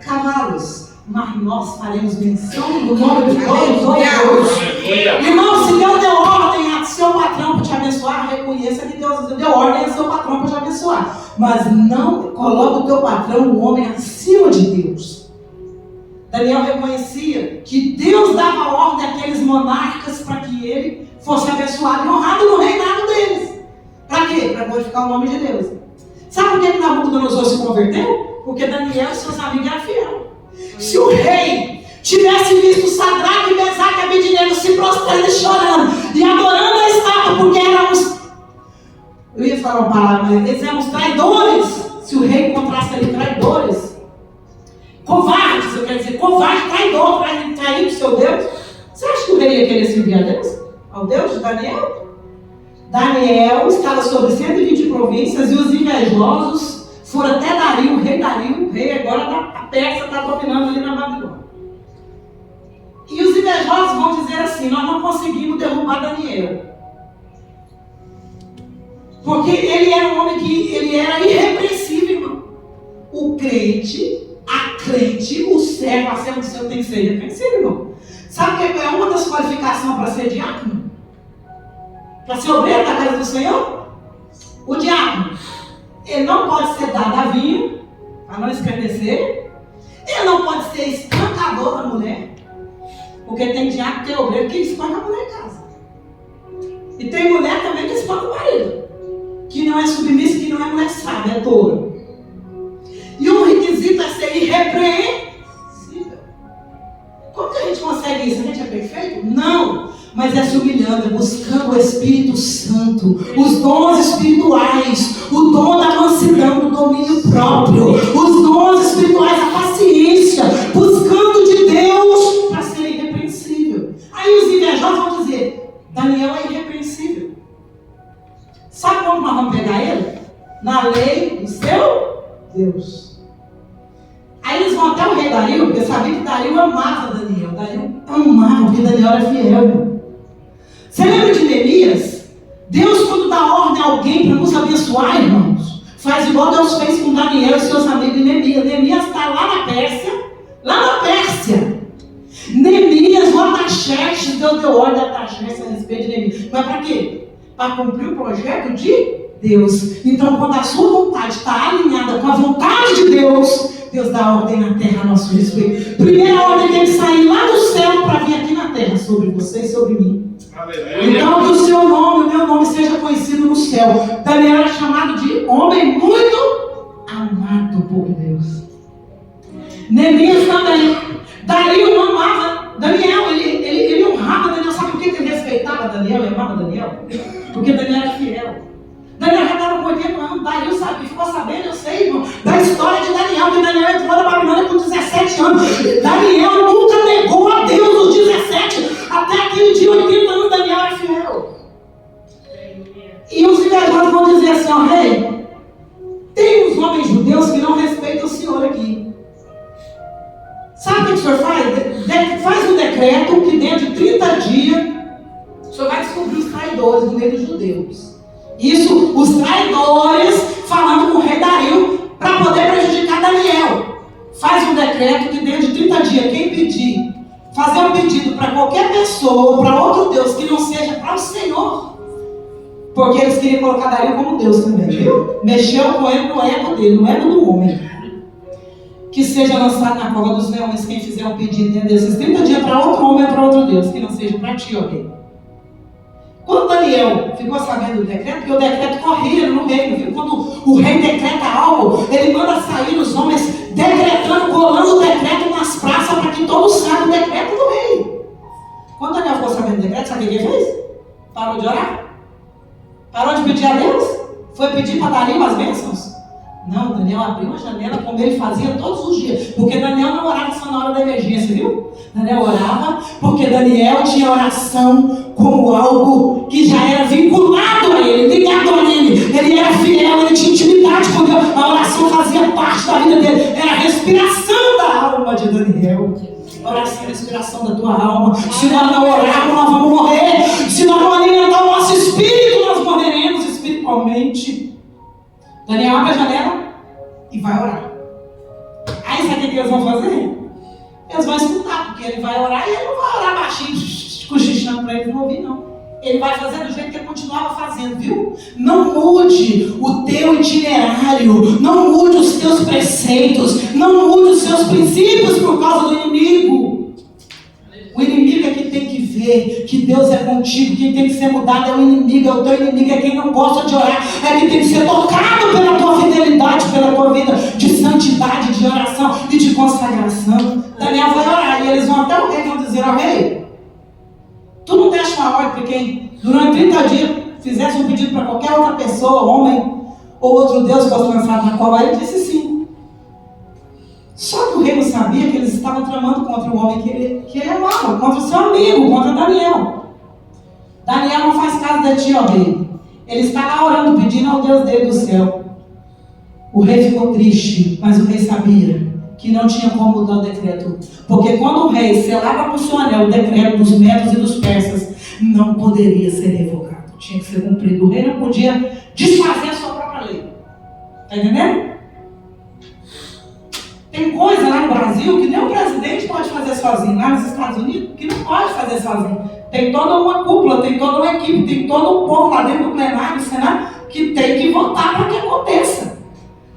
cavalos, mas nós faremos menção do nome de Deus. Irmão, se Deus deu ordem a seu patrão para te abençoar, reconheça que Deus deu ordem a seu patrão para te abençoar. Mas não coloque o teu patrão, o homem, acima de Deus. Daniel reconhecia que Deus dava ordem àqueles monarcas para que ele fosse abençoado e honrado no reinado deles. Para quê? Para glorificar o nome de Deus. Sabe por que Nabucodonosor se converteu? Porque Daniel e seus amigos eram fiéis. Se o rei tivesse visto Sadraque, Mesaque e Abednego se prostrando e chorando e adorando a estátua, porque eram os... Eu ia falar uma palavra, mas eles eram os traidores. Se o rei encontrasse ali traidores, covardes, eu quero dizer, covarde, traidor, trair o seu Deus, você acha que o rei ia querer servir a Deus? Ao Deus de Daniel? Daniel estava sobre 120 províncias e os invejosos foram até Dario, o rei agora da Pérsia, está dominando ali na Babilônia. E os invejosos vão dizer assim: nós não conseguimos derrubar Daniel. Porque ele era um homem que ele era irrepreensível, irmão. O crente, a crente, o servo, a serva do Senhor tem que ser irrepreensível, irmão. Sabe o que é uma das qualificações para ser diácono? Para ser obreiro da casa do Senhor? O diácono, ele não pode ser dado a vinho, para não escarnecer. Ele não pode ser espancador da mulher. Porque tem diácono, tem obreiro que espanca a mulher em casa. E tem mulher também que espanca o marido. Que não é submissa, que não é mulher sábia, é touro. E o requisito é ser irrepreensível. Como que a gente consegue isso? A gente é perfeito? Não. Mas é se humilhando, é buscando o Espírito Santo, os dons espirituais, o dom da mansidão, do domínio próprio, os dons espirituais, a paciência, buscando de Deus para ser irrepreensível. Aí os invejosos vão dizer: Daniel é irrepreensível. Sabe como nós vamos pegar ele? Na lei do seu Deus. Aí eles vão até o rei Dario, porque sabia que Dario amava Daniel. Dario amava, porque Daniel era fiel. Você lembra de Neemias? Deus, quando dá ordem a alguém para nos abençoar, irmãos, faz igual Deus fez com Daniel e seus amigos. Neemias. Neemias está lá na Pérsia. Lá na Pérsia. Neemias, o Artaxerxes, Deus deu ordem a Artaxerxes a respeito de Neemias. Mas para quê? Para cumprir o projeto de Deus. Então, quando a sua vontade está alinhada com a vontade de Deus, Deus dá ordem na terra a nosso respeito. Primeira ordem tem que sair lá do céu para vir aqui na terra, sobre você e sobre mim. Então, que o seu nome, o meu nome seja conhecido no céu. Daniel era chamado de homem muito amado por Deus. Neemias também. Dario amava Daniel, ele honrava Daniel. Sabe por que ele respeitava Daniel e amava Daniel? Porque Daniel era fiel. Daniel já estava com 80 anos, Dario ficou sabendo, eu sei, irmão, da história de Daniel, que Daniel entrou na Babilônia com 17 anos. Daniel nunca negou a Deus os 17, até aquele dia, 80 anos, Daniel era fiel. E os invejosos vão dizer assim: ó, rei, tem uns homens judeus que não respeitam o senhor aqui. Sabe o que o senhor faz? Faz um decreto que dentro de 30 dias o senhor vai descobrir os traidores no meio dos judeus. Isso, os traidores falando com o rei Dario para poder prejudicar Daniel. Faz um decreto que dentro de 30 dias, quem pedir, fazer um pedido para qualquer pessoa ou para outro Deus que não seja para o Senhor, porque eles queriam colocar Dario como Deus também, viu? Mexeu com ele no ego dele, no ego do homem. Que seja lançado na cova dos leões quem fizer um pedido dentro desses 30 dias para outro homem ou para outro Deus, que não seja para ti, ok? Quando Daniel ficou sabendo do decreto, porque o decreto corria no reino, viu? Quando o rei decreta algo, ele manda sair os homens decretando, colando o decreto nas praças para que todos saibam o decreto do rei. Quando Daniel ficou sabendo do decreto, sabe o que ele fez? Parou de orar? Parou de pedir a Deus? Foi pedir para Dario as bênçãos? Não, Daniel abriu uma janela como ele fazia todos os dias. Porque Daniel não orava só na hora da emergência, viu? Daniel orava porque Daniel tinha oração como algo que já era vinculado a ele, ligado a ele. Ele era fiel, ele tinha intimidade com Deus. A oração fazia parte da vida dele. Era a respiração da alma de Daniel. A oração é a respiração da tua alma. Se nós não orarmos, nós vamos morrer. Se nós não alimentar o nosso espírito, nós morreremos espiritualmente. Daniel abre a janela e vai orar. Aí sabe o que que eles vão fazer? Eles vão escutar, porque ele vai orar e ele não vai orar baixinho, cochichando para eles não ouvir, não. Ele vai fazer do jeito que ele continuava fazendo, viu? Não mude o teu itinerário, não mude os teus preceitos, não mude os seus princípios por causa do inimigo. O inimigo é quem tem que ver que Deus é contigo, quem tem que ser mudado é o inimigo, é o teu inimigo, é quem não gosta de orar, é quem tem que ser tocado pela tua fidelidade, pela tua vida de santidade, de oração e de consagração. Daniel vai orar e eles vão até o rei e vão dizer: ó rei, tu não deixa uma ordem para quem durante 30 dias fizesse um pedido para qualquer outra pessoa, homem ou outro Deus que fosse lançado na cova? Ele disse sim. Só que o rei não sabia que eles estavam tramando contra o homem que ele amava, contra o seu amigo, contra Daniel. Daniel não faz caso de ti, ó rei. Ele está lá orando, pedindo ao Deus dele do céu. O rei ficou triste, mas o rei sabia que não tinha como mudar o decreto. Porque quando o rei selava com o seu anel o decreto dos medos e dos persas, não poderia ser revogado. Tinha que ser cumprido. O rei não podia desfazer a sua própria lei. Está entendendo? Tem coisa lá no Brasil que nem o presidente pode fazer sozinho. Lá nos Estados Unidos, que não pode fazer sozinho. Tem toda uma cúpula, tem toda uma equipe, tem todo um povo lá dentro do plenário, do Senado, que tem que votar para que aconteça.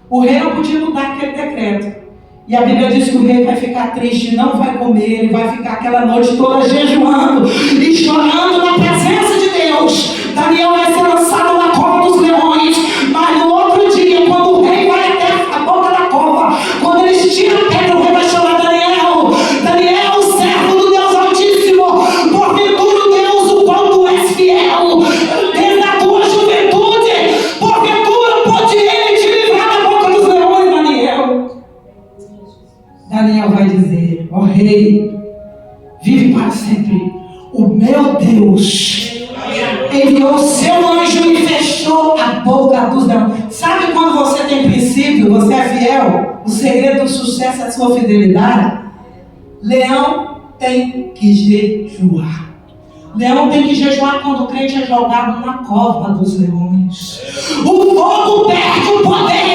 O rei não podia mudar aquele decreto. E a Bíblia diz que o rei vai ficar triste, não vai comer, ele vai ficar aquela noite toda jejuando e chorando na presença de Deus. Daniel vai ser lançado na cova dos leões, mas no outro dia, quando o rei vai até a boca da cova, quando eles tiram a pedra, o rei vai chamar Daniel, Daniel, servo do Deus Altíssimo, porventura Deus, o qual tu és fiel, desde a tua juventude, porventura pode ele te livrar da boca dos leões, Daniel. Daniel vai dizer: ó rei, vive para sempre. O meu Deus enviou seu anjo e fechou a boca dos leões. Sabe quando você tem princípio, você é fiel? O segredo do sucesso é a sua fidelidade. Leão tem que jejuar. Leão tem que jejuar quando o crente é jogado na cova dos leões. O fogo perde o poder